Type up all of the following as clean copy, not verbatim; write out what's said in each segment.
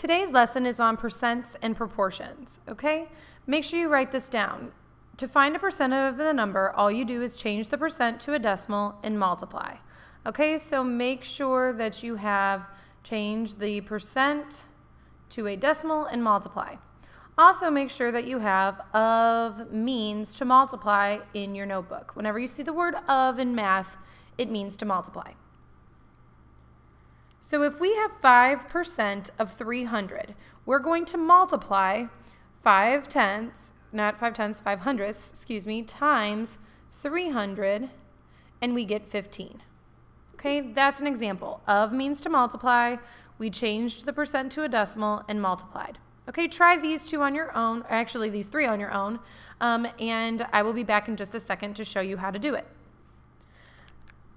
Today's lesson is on percents and proportions, okay? Make sure you write this down. To find a percent of the number, all you do is change the percent to a decimal and multiply. Okay, so make sure that you have changed the percent to a decimal and multiply. Also make sure that you have of means to multiply in your notebook. Whenever you see the word of in math, it means to multiply. So if we have 5% of 300, we're going to multiply 5 hundredths, times 300, and we get 15. Okay, that's an example. Of means to multiply. We changed the percent to a decimal and multiplied. Okay, try these two on your own, or actually these three on your own, and I will be back in just a second to show you how to do it.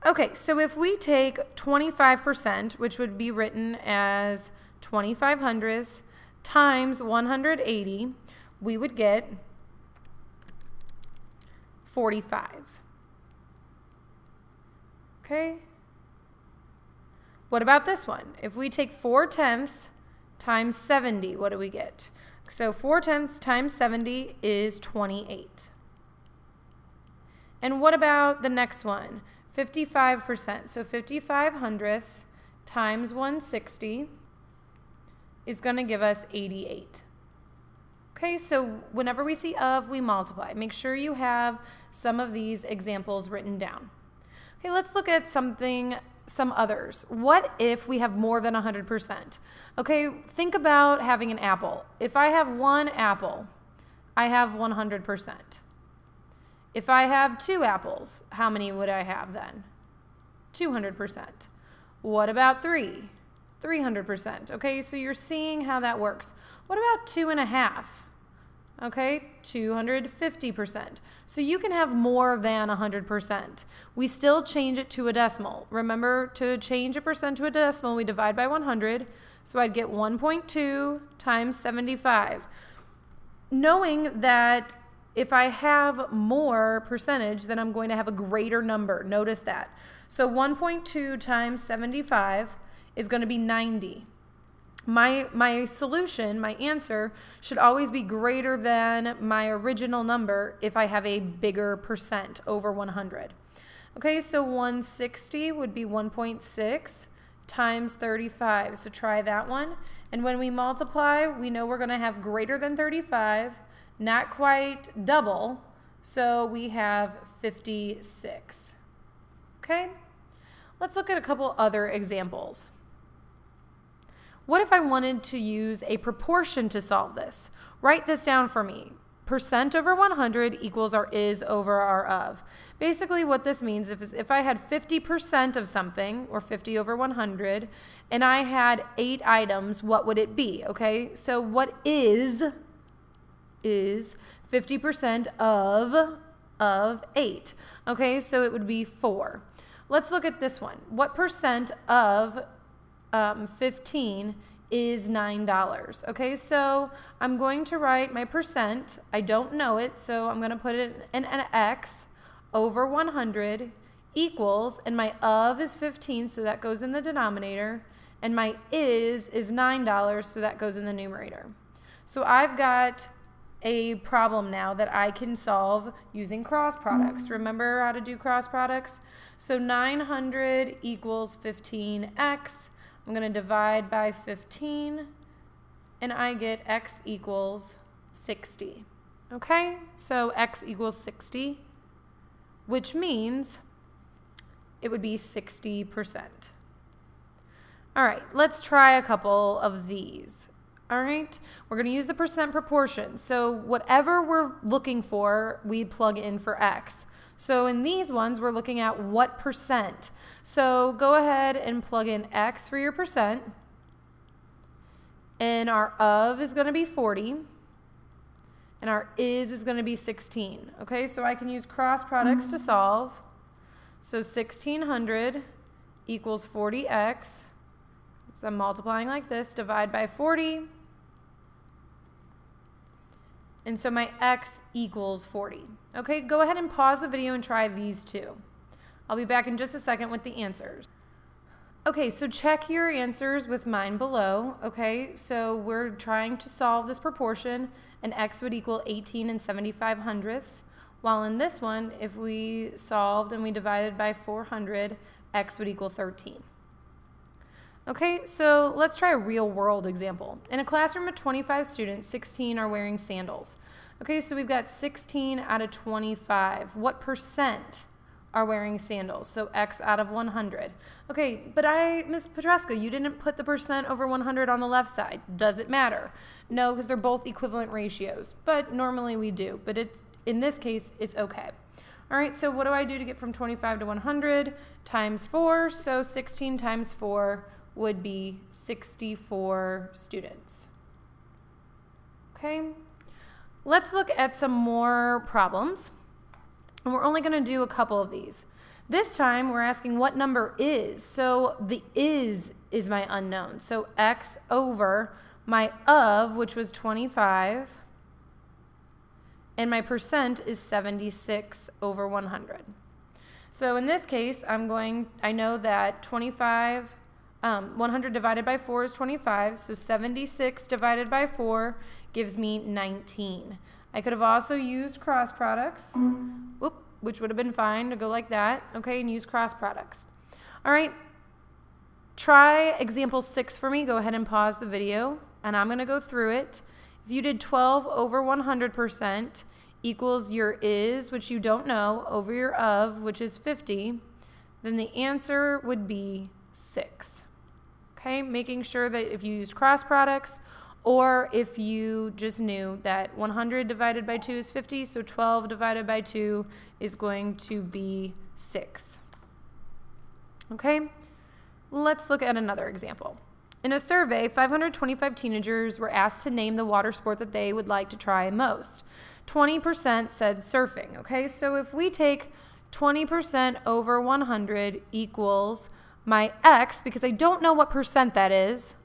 Okay, so if we take 25%, which would be written as 25 hundredths, times 180, we would get 45. Okay? What about this one? If we take 4/10 times 70, what do we get? So 4/10 times 70 is 28. And what about the next one? 55%. So 55 hundredths times 160 is going to give us 88. Okay, so whenever we see of, we multiply. Make sure you have some of these examples written down. Okay, let's look at some others. What if we have more than 100%? Okay, think about having an apple. If I have one apple, I have 100%. If I have 2 apples, how many would I have then? 200%. What about 3? 300%. Okay, so you're seeing how that works. What about 2.5? Okay, 250%. So you can have more than 100%. We still change it to a decimal. Remember, to change a percent to a decimal, we divide by 100. So I'd get 1.2 times 75. Knowing that if I have more percentage, then I'm going to have a greater number. Notice that. So 1.2 times 75 is going to be 90. My solution, my answer, should always be greater than my original number if I have a bigger percent over 100. Okay, so 160 would be 1.6 times 35. So try that one. And when we multiply, we know we're going to have greater than 35, not quite double, so we have 56. Okay, let's look at a couple other examples. What if I wanted to use a proportion to solve this? Write this down for me. Percent over 100 equals our is over our of. Basically what this means is if I had 50% of something, or 50 over 100, and I had 8 items, what would it be? Okay, so what is 50% of 8? Okay, so it would be 4. Let's look at this one. What percent of 15 is $9? Okay, so I'm going to write my percent. I don't know it, so I'm going to put it in an X over 100 equals, and my of is 15, so that goes in the denominator, and my is $9, so that goes in the numerator. So I've got a problem now that I can solve using cross products. Remember how to do cross products? So 900 equals 15x. I'm going to divide by 15, and I get x equals 60. Okay, so x equals 60, which means it would be 60%. All right, let's try a couple of these. All right, we're going to use the percent proportion. So whatever we're looking for, we plug in for x. So in these ones, we're looking at what percent. So go ahead and plug in x for your percent. And our of is going to be 40. And our is going to be 16. Okay, so I can use cross products to solve. So 1600 equals 40x. So I'm multiplying like this, divide by 40. And so my x equals 40. Okay, go ahead and pause the video and try these two. I'll be back in just a second with the answers. Okay, so check your answers with mine below. Okay, so we're trying to solve this proportion, and x would equal 18 and 75 hundredths. While in this one, if we solved and we divided by 400, x would equal 13. Okay, so let's try a real world example. In a classroom of 25 students, 16 are wearing sandals. Okay, so we've got 16 out of 25. What percent are wearing sandals? So x out of 100. Okay, but Ms. Petruska, you didn't put the percent over 100 on the left side. Does it matter? No, because they're both equivalent ratios, but normally we do. But in this case, it's okay. All right, so what do I do to get from 25 to 100? Times 4, so 16 times 4 would be 64 students. Okay, let's look at some more problems. And we're only going to do a couple of these. This time we're asking what number is. So the is my unknown. So x over my of, which was 25, and my percent is 76 over 100. So in this case, I know that 100 divided by 4 is 25, so 76 divided by 4 gives me 19. I could have also used cross products, which would have been fine to go like that, okay, and use cross products. All right, try example 6 for me. Go ahead and pause the video, and I'm going to go through it. If you did 12 over 100% equals your is, which you don't know, over your of, which is 50, then the answer would be 6. Okay, making sure that if you used cross products, or if you just knew that 100 divided by 2 is 50, so 12 divided by 2 is going to be 6. Okay, let's look at another example. In a survey, 525 teenagers were asked to name the water sport that they would like to try most. 20% said surfing. Okay, so if we take 20% over 100 equals my x, because I don't know what percent that is,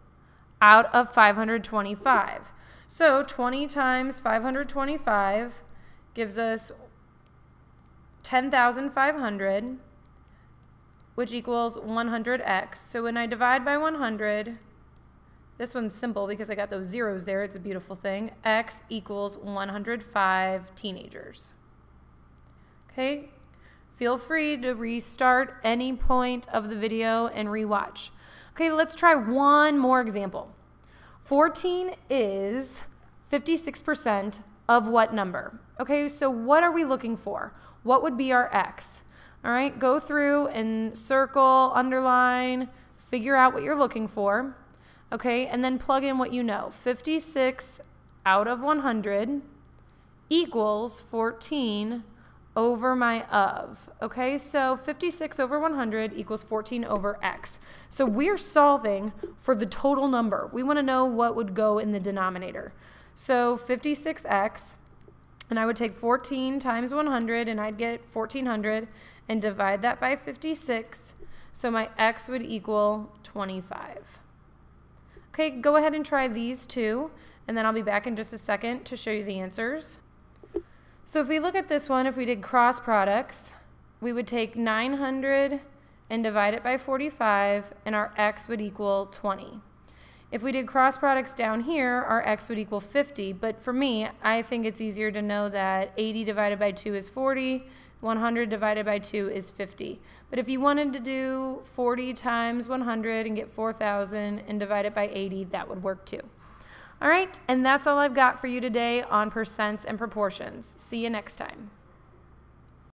out of 525. So 20 times 525 gives us 10,500, which equals 100x. So when I divide by 100, this one's simple because I got those zeros there. It's a beautiful thing. X equals 105 teenagers. Okay, feel free to restart any point of the video and rewatch. Okay, let's try one more example. 14 is 56% of what number? Okay, so what are we looking for? What would be our x? All right, go through and circle, underline, figure out what you're looking for. Okay, and then plug in what you know. 56 out of 100 equals 14 over my of. Okay, so 56 over 100 equals 14 over x. So we're solving for the total number. We want to know what would go in the denominator. So 56x, and I would take 14 times 100, and I'd get 1400, and divide that by 56. So my x would equal 25. Okay, go ahead and try these two, and then I'll be back in just a second to show you the answers. So if we look at this one, if we did cross products, we would take 900 and divide it by 45, and our x would equal 20. If we did cross products down here, our x would equal 50, but for me, I think it's easier to know that 80 divided by 2 is 40, 100 divided by 2 is 50. But if you wanted to do 40 times 100 and get 4,000 and divide it by 80, that would work too. All right, and that's all I've got for you today on percents and proportions. See you next time.